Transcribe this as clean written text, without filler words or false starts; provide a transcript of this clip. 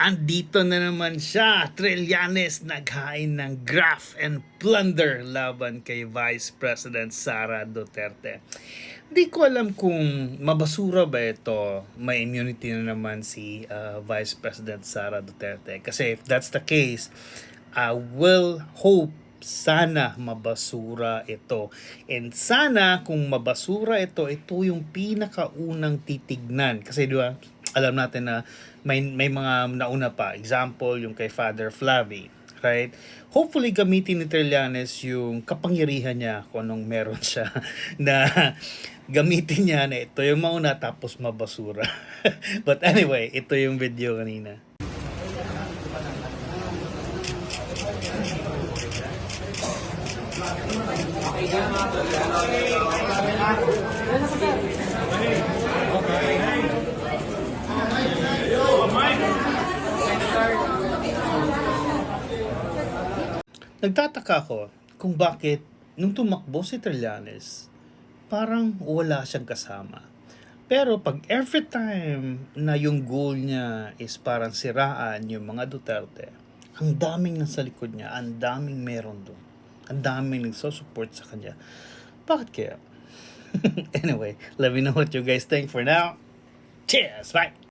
Andito na naman siya, Trillanes naghain ng graft and plunder laban kay Vice President Sara Duterte. Di ko alam kung mabasura ba ito, may immunity na naman si Vice President Sara Duterte. Kasi if that's the case, I will hope sana mabasura ito. And sana kung mabasura ito, ito yung pinakaunang titignan. Kasi di ba, alam natin na may mga nauna pa. Example, yung kay Father Flavi. Right? Hopefully, gamitin ni Trillanes yung kapangyarihan niya kung anong meron siya na gamitin niya na ito yung mauna tapos mabasura. But anyway, ito yung video kanina. Nagtataka ako kung bakit nung tumakbo si Trillanes, parang wala siyang kasama. Pero pag every time na yung goal niya is parang siraan yung mga Duterte, ang daming nasa likod niya, ang daming meron doon. Ang daming nagsusupport sa kanya. Bakit kaya? Anyway, let me know what you guys think for now. Cheers! Bye!